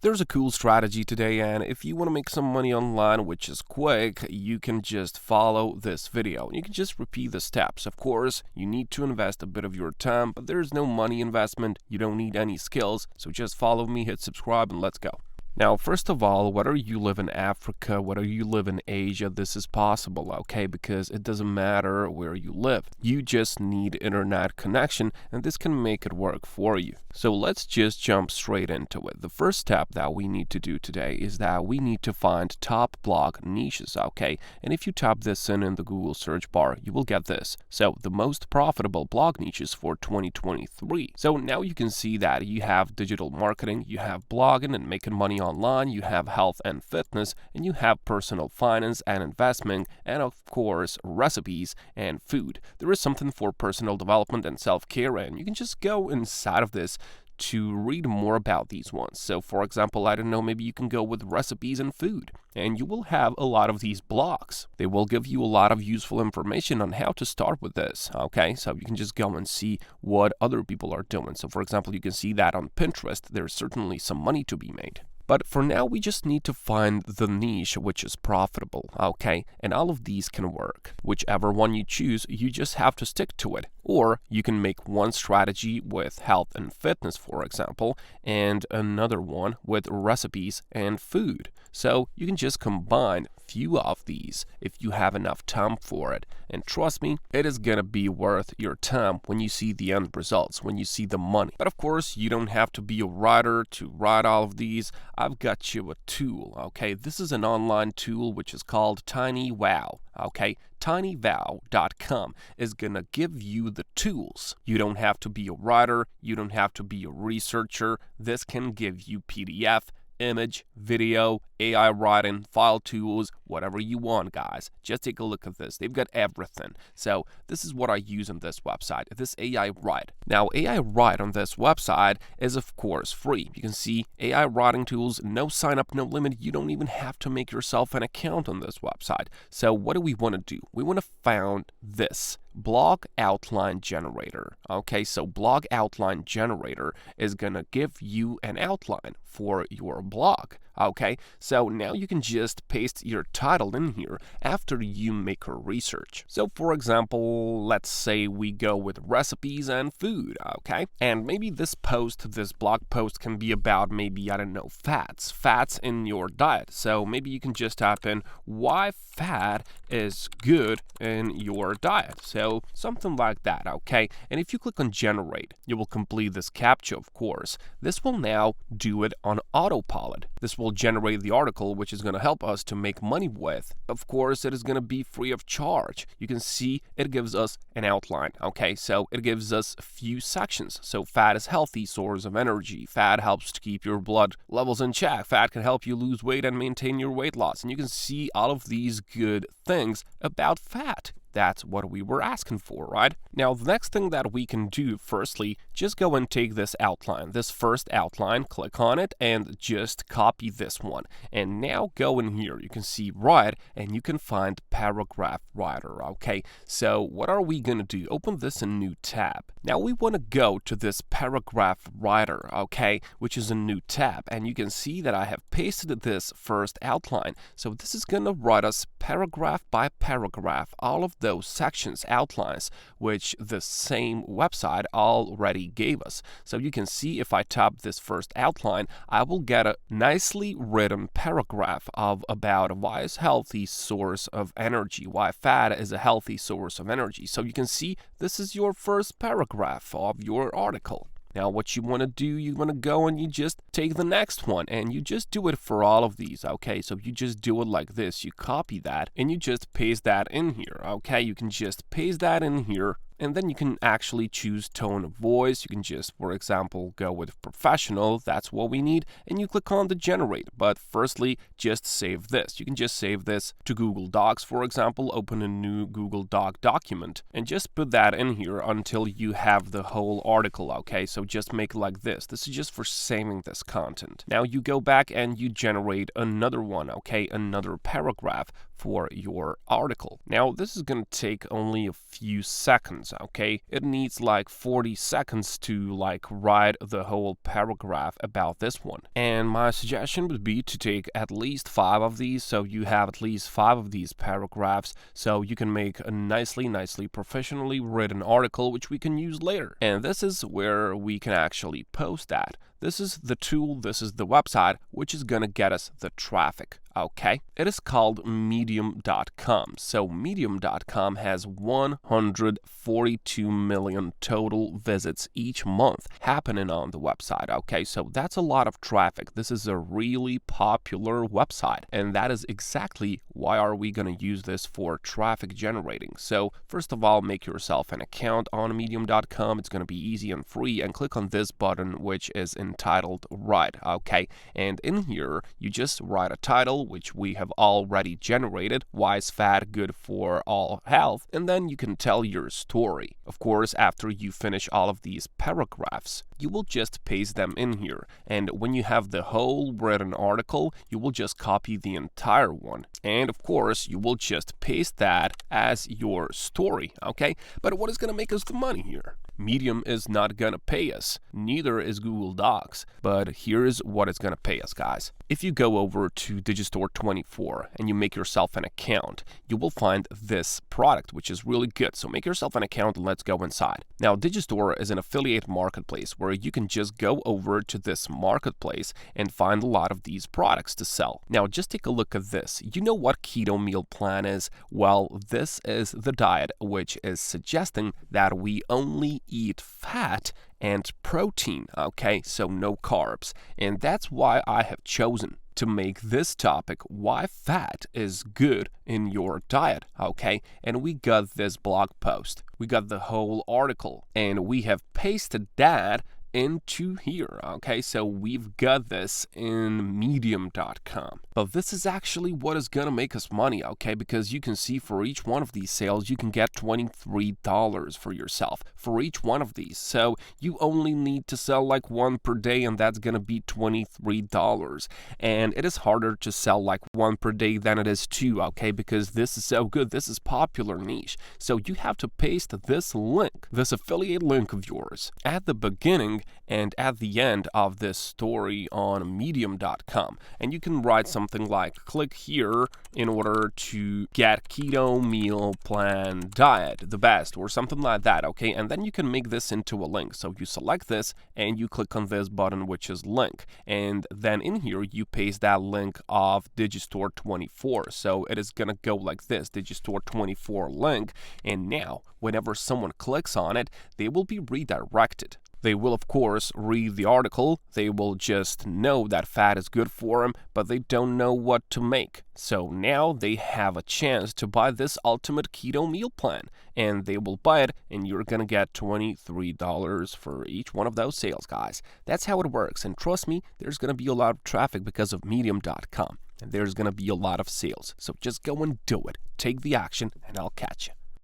There's a cool strategy today, and if you want to make some money online, which is quick, you can just follow this video. You can just repeat the steps. Of course, you need to invest a bit of your time, but there's no money investment. You don't need any skills, so just follow me, hit subscribe, and let's go. Now, first of all, whether you live in Africa, whether you live in Asia, this is possible, okay? Because it doesn't matter where you live. You just need internet connection, and this can make it work for you. So let's just jump straight into it. The first step that we need to do today is that we need to find top blog niches, okay? And if you type this in the Google search bar, you will get this. So the most profitable blog niches for 2023. So now you can see that you have digital marketing, you have blogging and making money online, you have health and fitness, and you have personal finance and investment, and of course recipes and food. There is something for personal development and self-care, and you can just go inside of this to read more about these ones. So for example, I don't know, maybe you can go with recipes and food, and you will have a lot of these blogs. They will give you a lot of useful information on how to start with this, okay? So you can just go and see what other people are doing. So for example, you can see that on Pinterest, there's certainly some money to be made. But for now, we just need to find the niche which is profitable, okay? And all of these can work. Whichever one you choose, you just have to stick to it. Or you can make one strategy with health and fitness, for example, and another one with recipes and food. So you can just combine few of these if you have enough time for it. And trust me, it is gonna be worth your time when you see the end results, when you see the money. But of course, you don't have to be a writer to write all of these. I've got you a tool, okay? This is an online tool which is called TinyWow, okay? TinyWow.com is gonna give you the tools. You don't have to be a writer, you don't have to be a researcher. This can give you PDF, image, video, AI writing, file tools, whatever you want, guys. Just take a look at this. They've got everything. So this is what I use on this website, this AI Write. Now, AI Write on this website is, of course, free. You can see AI writing tools, no sign up, no limit. You don't even have to make yourself an account on this website. So what do we want to do? We want to find this blog outline generator. Okay, so blog outline generator is going to give you an outline for your blog. Okay, so now you can just paste your title in here after you make your research. So for example, let's say we go with recipes and food, okay? And maybe this blog post can be about maybe, I don't know, fats in your diet. So maybe you can just type in why fat is good in your diet. So something like that, okay? And if you click on generate, you will complete this CAPTCHA, of course. This will now do it on autopilot. This will generate the article which is going to help us to make money with. Of course, it is going to be free of charge. You can see it gives us an outline, okay? So it gives us a few sections. So fat is healthy source of energy. Fat helps to keep your blood levels in check. Fat can help you lose weight and maintain your weight loss. And you can see all of these good things about fat. That's what we were asking for, right? Now, the next thing that we can do, firstly, just go and take this outline, this first outline, click on it, and just copy this one. And now go in here, you can see write, and you can find paragraph writer, okay? So what are we gonna do? Open this in new tab. Now we wanna go to this paragraph writer, okay? Which is a new tab, and you can see that I have pasted this first outline. So this is gonna write us paragraph by paragraph, all of those sections, outlines, which the same website already gave us. So you can see if I tap this first outline, I will get a nicely written paragraph of about why is healthy source of energy, why fat is a healthy source of energy. So you can see this is your first paragraph of your article. Now what you want to do, you want to go and you just take the next one and you just do it for all of these, okay? So you just do it like this, you copy that and you just paste that in here, okay? You can just paste that in here and then you can actually choose tone of voice. You can just, for example, go with professional. That's what we need. And you click on the generate. But firstly, just save this. You can just save this to Google Docs, for example. Open a new Google Doc document and just put that in here until you have the whole article, okay? So just make like this. This is just for saving this content. Now you go back and you generate another one, okay? Another paragraph for your article. Now this is going to take only a few seconds. seconds, okay? It needs like 40 seconds to like write the whole paragraph about this one. And my suggestion would be to take at least 5 of these, so you have at least 5 of these paragraphs, so you can make a nicely professionally written article which we can use later. And this is where we can actually post that. This is the tool, this is the website which is gonna get us the traffic, okay? It is called Medium.com. So Medium.com has 142 million total visits each month happening on the website, okay? So that's a lot of traffic. This is a really popular website, and that is exactly why are we gonna use this for traffic generating. So first of all, make yourself an account on Medium.com. It's gonna be easy and free, and click on this button which is entitled Write, okay? And in here, you just write a title, which we have already generated, why is fat good for all health, and then you can tell your story. Of course, after you finish all of these paragraphs, you will just paste them in here, and when you have the whole written article, you will just copy the entire one, and of course, you will just paste that as your story, okay? But what is going to make us the money here? Medium is not going to pay us, neither is Google Docs, but here's what it's going to pay us, guys. If you go over to Digistore 24 and you make yourself an account, you will find this product, which is really good. So make yourself an account and let's go inside. Now, Digistore is an affiliate marketplace where you can just go over to this marketplace and find a lot of these products to sell. Now, just take a look at this. You know what keto meal plan is? Well, this is the diet which is suggesting that we only eat fat and protein, okay? So no carbs. And that's why I have chosen to make this topic why fat is good in your diet, okay? And we got this blog post, we got the whole article, and we have pasted that into here, okay? So we've got this in Medium.com. But this is actually what is gonna make us money, okay? Because you can see for each one of these sales, you can get $23 for yourself for each one of these. So you only need to sell like one per day, and that's gonna be $23. And it is harder to sell like one per day than it is two, okay? Because this is so good, this is popular niche. So you have to paste this link, this affiliate link of yours, at the beginning and at the end of this story on Medium.com. And you can write something like, click here in order to get keto meal plan diet, the best, or something like that, okay? And then you can make this into a link. So you select this and you click on this button, which is link. And then in here, you paste that link of Digistore 24. So it is gonna go like this, Digistore 24 link. And now, whenever someone clicks on it, they will be redirected. They will, of course, read the article. They will just know that fat is good for them, but they don't know what to make. So now they have a chance to buy this ultimate keto meal plan, and they will buy it, and you're gonna get $23 for each one of those sales, guys. That's how it works, and trust me, there's gonna be a lot of traffic because of Medium.com, and there's gonna be a lot of sales. So just go and do it. Take the action, and I'll catch you.